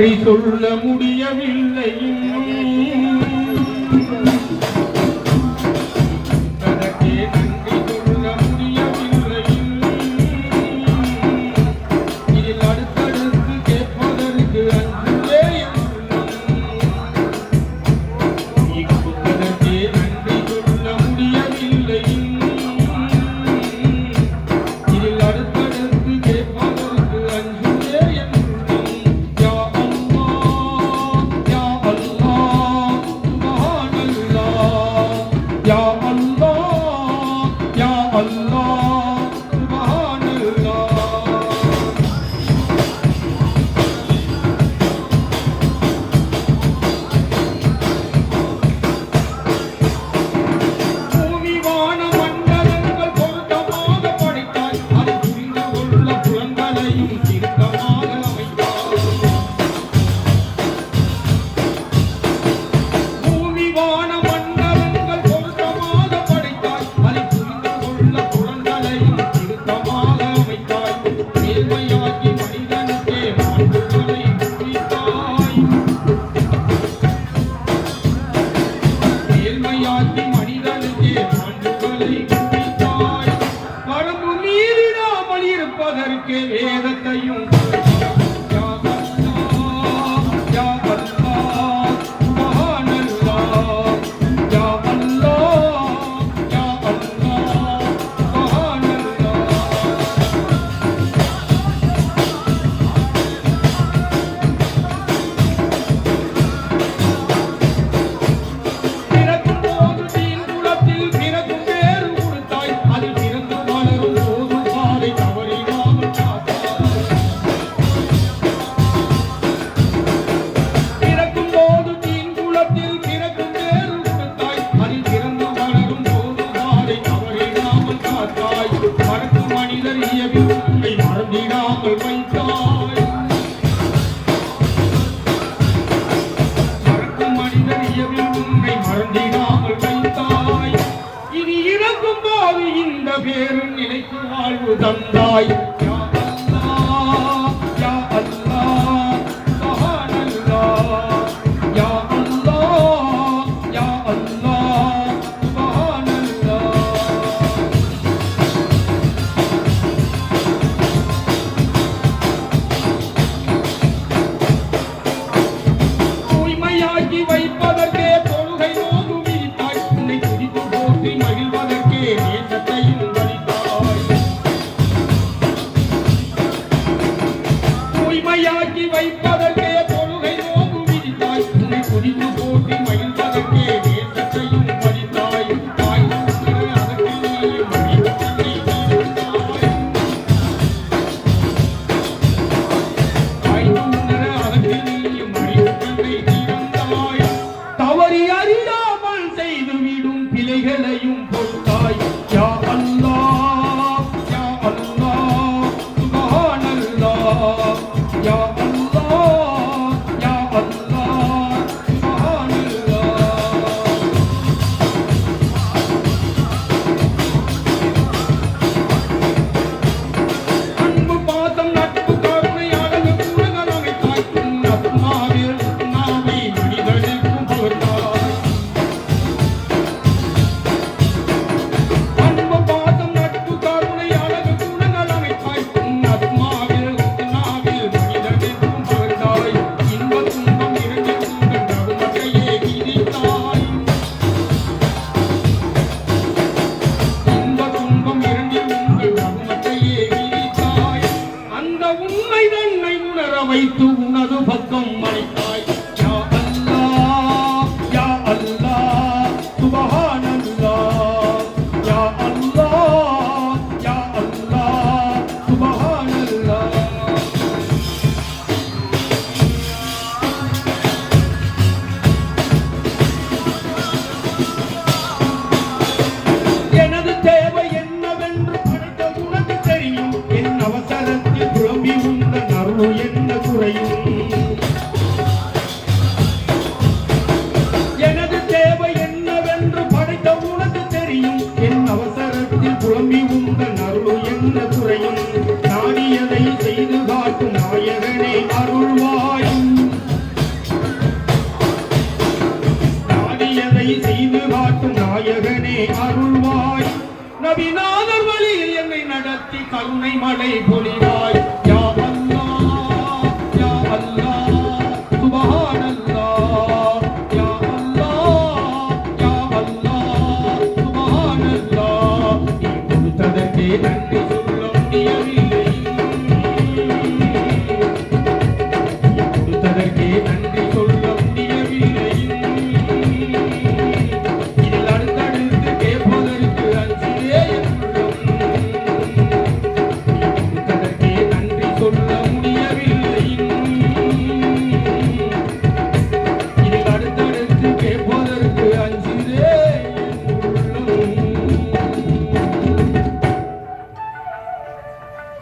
நன்றி சொல்ல முடியவில்லை. வேதத்தையும் பேரும் நினைத்து வாழ்வு தந்தாய். தூய்மையாக்கி வைப்பதற்கே தொழுகை நோக்கு விரித்தாய். உன்னை துதித்து போற்றி மகிழ்வதற்கே நேசத்தையும் தூய்மையாக்கி வைப்பதற்கே தொழுகை நோக்கு விரித்தாய். உன்னை துதித்து போற்றி மகிழ்வதற்கே நேசத்தையும் பறித்தாய். தவறி அறியாமல் செய்துவிடும் பிழைகளையும் பொறுத்தாய். யா அல்லாஹ் யா அல்லாஹ் சுப்ஹானல்லாஹ் யா அல்லாஹ் யா அல்லாஹ் சுப்ஹானல்லாஹ். அன்பு பாசம் நட்பு கருணை அழகு குணங்கள் அமைத்தாய். ஆத்மாவில் நாவை மனிதனுக்கும் பகர்ந்தாய். அன்பு பாசம் நட்பு கருணை அழகு குணங்கள் அமைத்தாய். ஆத்மாவில் நாவில் மனிதனுக்கும் பகர்ந்தாய். இன்ப துன்பம் இரண்டில் உங்கள் நடுமட்டையே விதித்தாய். இன்ப துன்பம் இரண்டில் உங்கள் நடுமட்டையே விதித்தாய். அந்த உண்மை தன்னை உணர வைத்து உனது பக்கம் அழைத்தாய். யா அல்லாஹ் யா அல்லாஹ் சுப்ஹானல்லாஹ் யா அல்லாஹ் யா அல்லாஹ் சுப்ஹானல்லாஹ். எனது தேவை என்னவென்று படைத்த உனக்கு தெரியும். என் அவசரத்தில் புலம்பி உந்த நருள் என்ன குறையும். பொழி